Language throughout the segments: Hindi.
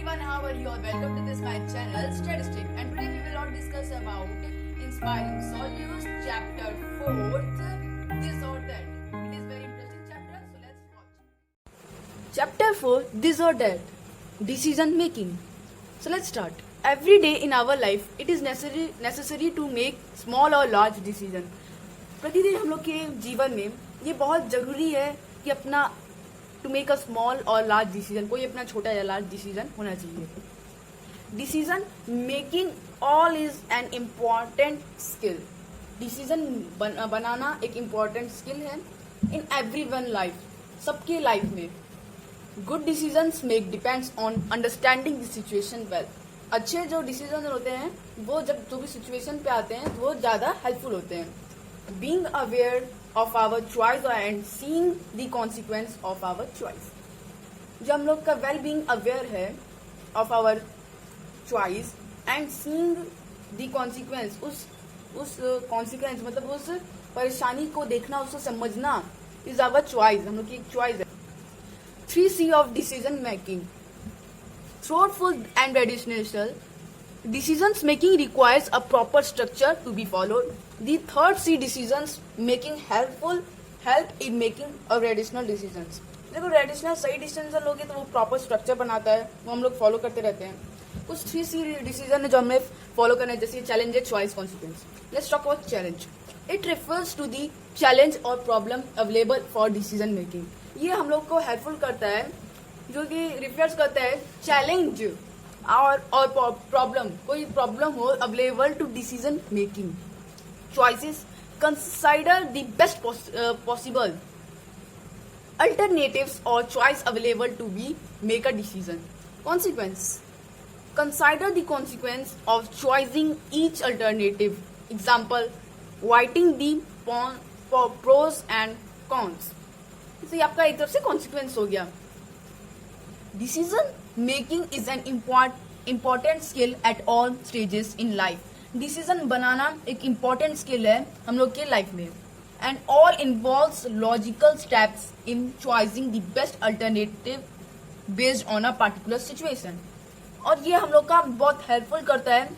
everyone, how are you all? Welcome to this my channel Statistic, and today we will all discuss about Inspiring Solutes chapter 4th, this or that. It is very interesting chapter, so let's watch. Chapter 4, this or that, decision making. So let's start. Every day in our life it is necessary to make small or large decision. प्रतिदिन हम लोग के जीवन में ये बहुत जरूरी है कि अपना टू मेक अ स्मॉल और लार्ज डिसीजन, कोई अपना छोटा या लार्ज डिसीजन होना चाहिए. Decision making all is an important skill. Decision बनाना एक इम्पॉर्टेंट स्किल है इन एवरी वन लाइफ, सबके लाइफ में. Good decisions make depends on understanding the situation well. अच्छे जो डिसीजन होते हैं वो जब जो भी सिचुएशन पे आते हैं वो ज़्यादा हेल्पफुल होते हैं. Being aware of our choice and seeing the consequence of our choice. जब हम लोग का वेल बीइंग अवेयर है of our choice and seeing the consequence, उस consequence मतलब उस परेशानी को देखना, उसको समझना is our choice. हम लोग की एक choice है. 3C of decision making. Thoughtful and rational. Decisions making requires a proper structure to be followed. The third C, decisions making help in making a rational decisions. देखो rational सही डिसीजन लोगे तो वो प्रॉपर स्ट्रक्चर बनाता है, वो हम लोग फॉलो करते रहते हैं. कुछ 3C डिसीजन है जो हमें फॉलो करना है, जैसे challenge, choice, consequence. Let's talk about challenge. It refers to the challenge और problem available for decision making. ये हम लोग को हेल्पफुल करता है, जो कि रिफर्स करता है चैलेंज और प्रॉब्लम, कोई प्रॉब्लम हो available to decision making. Choices, consider the best possible alternatives or choice available to be make a decision. Consequence, consider the consequence of choosing each alternative. Example, weighing the pros and cons. तो ये आपका एक तरफ से consequence हो गया. Decision making is an important skill at all stages in life. Decision बनाना एक इम्पॉर्टेंट स्किल है हम लोग के लाइफ में. And all involves logical steps in choicing the best alternative based on a particular situation. और ये हम लोग का बहुत हेल्पफुल करता है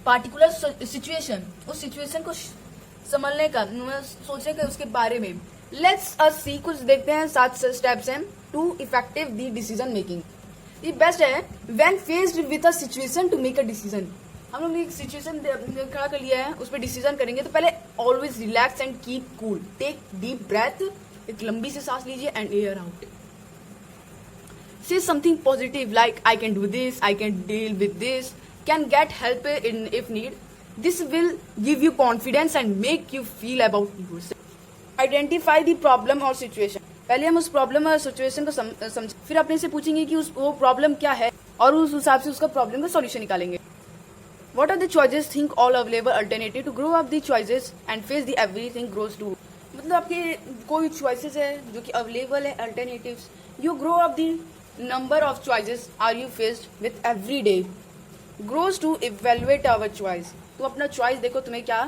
पार्टिकुलर सिचुएशन, उस सिचुएशन को संभलने का, सोचने का उसके बारे में. लेट्स अस सी, कुछ देखते हैं 7 स्टेप्स हैं to effective the decision making. ये बेस्ट है when faced with a situation to make a decision. हम लोग एक सिचुएशन खड़ा कर लिया है, उस पर डिसीजन करेंगे तो पहले always relax and keep cool. Take deep breath, एक लंबी से सांस लीजिए and air out. Say something positive like I can do this, I can deal with this, can get help in if need. This will give you confidence and make you feel about yourself. Identify the problem और सिचुएशन. पहले हम उस प्रॉब्लम और सिचुएशन को समझ, फिर अपने से पूछेंगे कि वो प्रॉब्लम क्या है और उस हिसाब से उसका प्रॉब्लम का सॉल्यूशन निकालेंगे. What are the choices, think all available alternative to grow up the choices and face the everything grows to. मतलब आपके कोई चॉइसेस है जो कि अवेलेबल है, alternatives. You grow up the number of choices are you faced with every day. Grows to evaluate our choice. तो अपना चॉइस देखो तुम्हें क्या